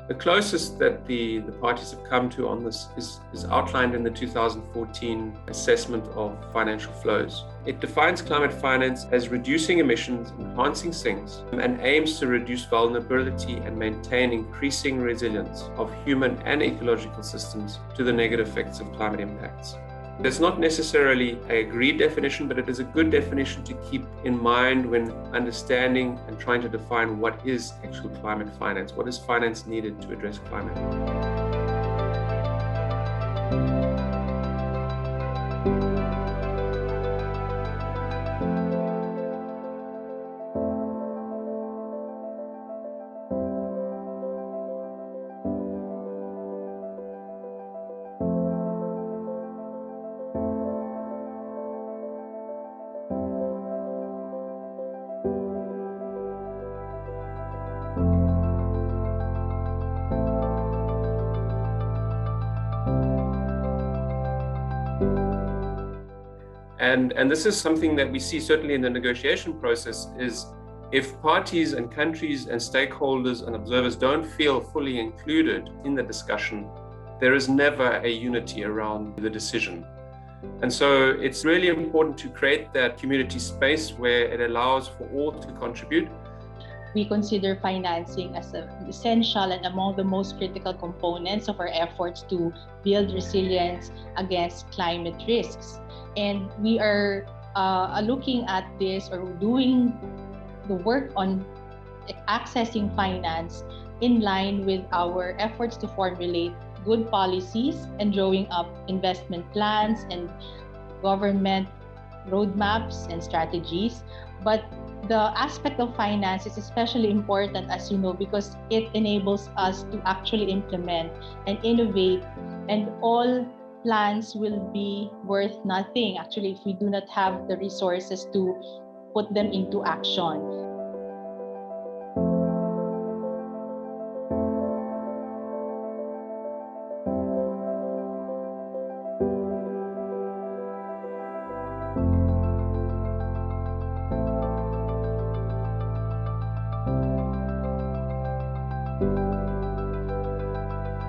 The closest that the parties have come to on this is outlined in the 2014 assessment of financial flows. It defines climate finance as reducing emissions, enhancing sinks, and aims to reduce vulnerability and maintain increasing resilience of human and ecological systems to the negative effects of climate impacts. There's not necessarily an agreed definition, but it is a good definition to keep in mind when understanding and trying to define what is actual climate finance. What is finance needed to address climate? And this is something that we see certainly in the negotiation process is if parties and countries and stakeholders and observers don't feel fully included in the discussion, there is never a unity around the decision. And so it's really important to create that community space where it allows for all to contribute. We consider financing as an essential and among the most critical components of our efforts to build resilience against climate risks. And we are looking at this or doing the work on accessing finance in line with our efforts to formulate good policies and drawing up investment plans and government roadmaps and strategies. But the aspect of finance is especially important, as you know, because it enables us to actually implement and innovate, and all plans will be worth nothing, actually, if we do not have the resources to put them into action.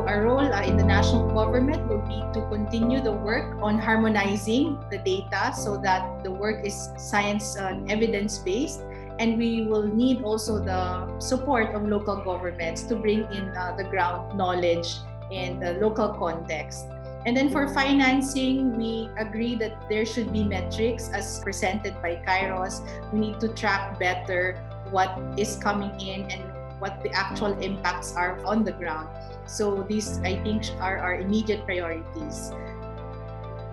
Our role in the national government will be to continue the work on harmonizing the data so that the work is science and evidence-based, and we will need also the support of local governments to bring in the ground knowledge and the local context. And then for financing, we agree that there should be metrics as presented by Kairos. We need to track better what is coming in and what the actual impacts are on the ground. So these, I think, are our immediate priorities.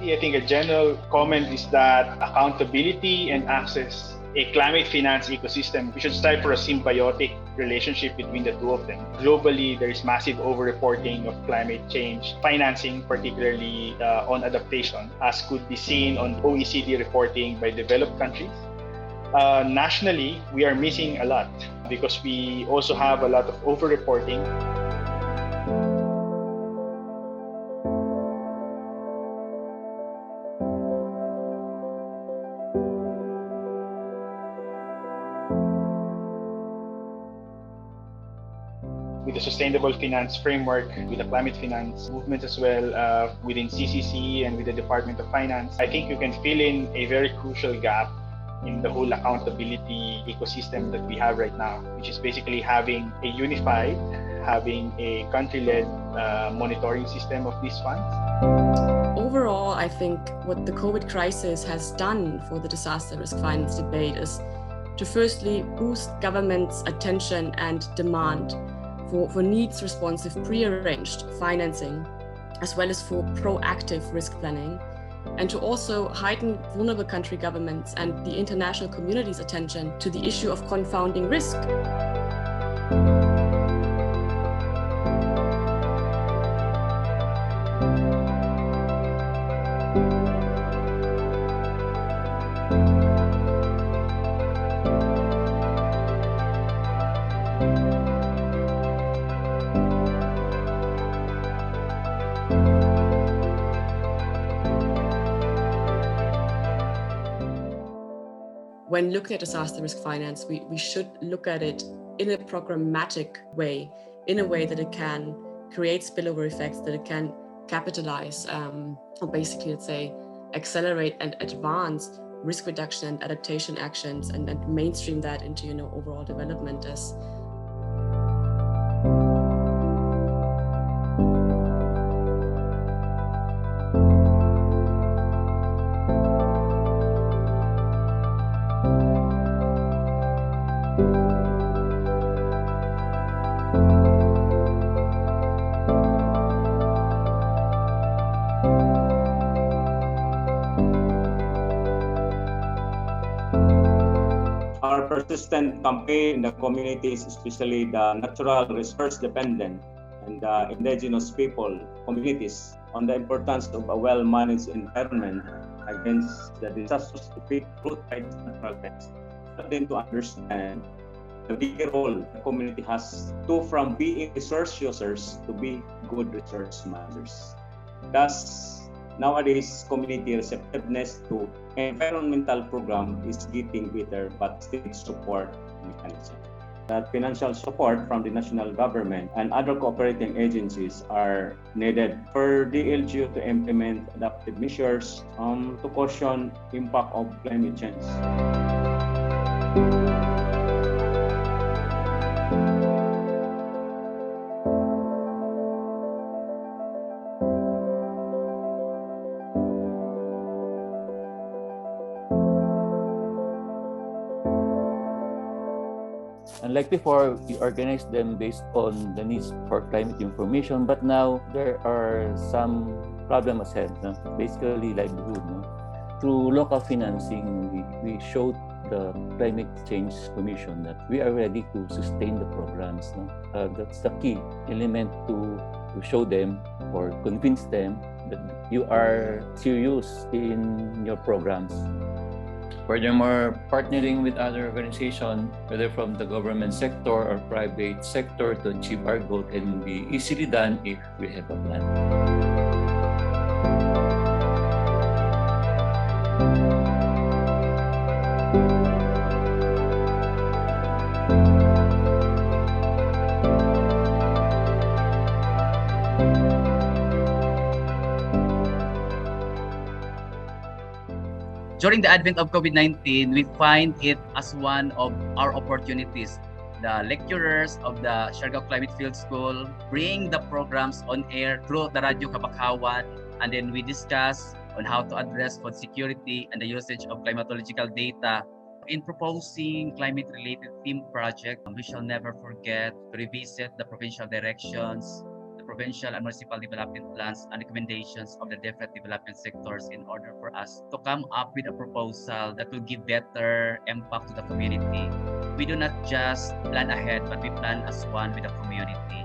I think a general comment is that accountability and access a climate finance ecosystem, we should strive for a symbiotic relationship between the two of them. Globally, there is massive over-reporting of climate change financing, particularly on adaptation, as could be seen on OECD reporting by developed countries. Nationally, we are missing a lot because we also have a lot of over-reporting. With the sustainable finance framework, with the climate finance movement as well, within CCC and with the Department of Finance, I think you can fill in a very crucial gap in the whole accountability ecosystem that we have right now, which is basically having a unified, having a country-led monitoring system of these funds. Overall, I think what the COVID crisis has done for the disaster risk finance debate is to firstly boost government's attention and demand for needs-responsive pre-arranged financing, as well as for proactive risk planning, and to also heighten vulnerable country governments and the international community's attention to the issue of confounding risk. When looking at disaster risk finance, we should look at it in a programmatic way. in a way that it can create spillover effects, that it can capitalize, or basically, let's say, accelerate and advance risk reduction and adaptation actions, and mainstream that into overall development as Our persistent campaign in the communities, especially the natural resource dependent and the indigenous people communities, on the importance of a well-managed environment against the disastrous effect brought by natural events. Help them to understand the bigger role the community has to from being resource users to be good resource managers. Thus, nowadays, community receptiveness to environmental program is getting better, but still support mechanism. That financial support from the national government and other cooperating agencies are needed for the LGU to implement adaptive measures to cushion impact of climate change. Unlike before, we organized them based on the needs for climate information, but now there are some problems ahead. No? Basically, livelihood. No? Through local financing, we showed the Climate Change Commission that we are ready to sustain the programs. No? That's the key element to show them or convince them that you are serious in your programs. Furthermore, partnering with other organizations, whether from the government sector or private sector, to achieve our goal can be easily done if we have a plan. During the advent of COVID-19, we find it as one of our opportunities. The lecturers of the Siargao Climate Field School bring the programs on air through the Radio Kabakawan, and then we discuss on how to address food security and the usage of climatological data. In proposing climate-related theme project, we shall never forget to revisit the provincial directions, the provincial and municipal development plans and recommendations of the different development sectors in order for us to come up with a proposal that will give better impact to the community. We do not just plan ahead, but we plan as one with the community.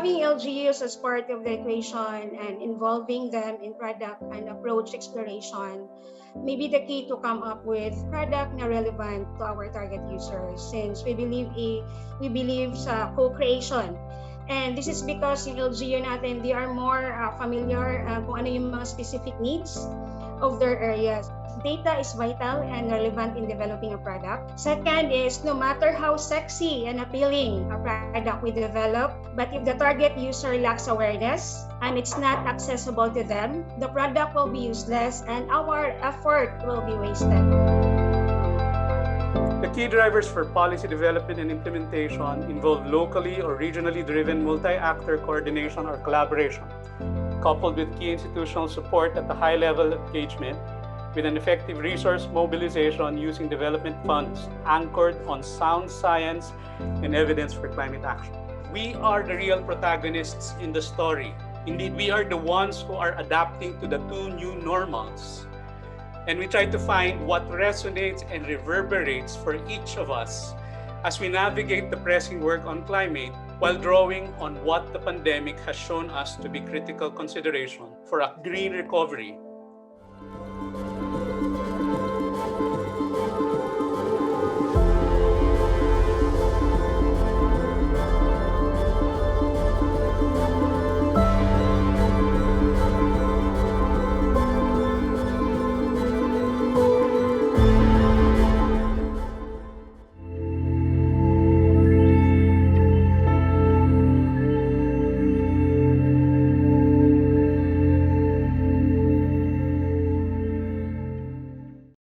Having LGUs as part of the equation and involving them in product and approach exploration may be the key to come up with product na relevant to our target users, since we believe sa co-creation. And this is because yung LGU natin, they are more familiar kung ano yung mga specific needs of their areas. Data is vital and relevant in developing a product. Second is, no matter how sexy and appealing a product we develop, but if the target user lacks awareness and it's not accessible to them, the product will be useless and our effort will be wasted. The key drivers for policy development and implementation involve locally or regionally driven multi-actor coordination or collaboration, coupled with key institutional support at the high level engagement, with an effective resource mobilization using development funds anchored on sound science and evidence for climate action. We are the real protagonists in the story. Indeed, we are the ones who are adapting to the two new normals. And we try to find what resonates and reverberates for each of us as we navigate the pressing work on climate while drawing on what the pandemic has shown us to be critical consideration for a green recovery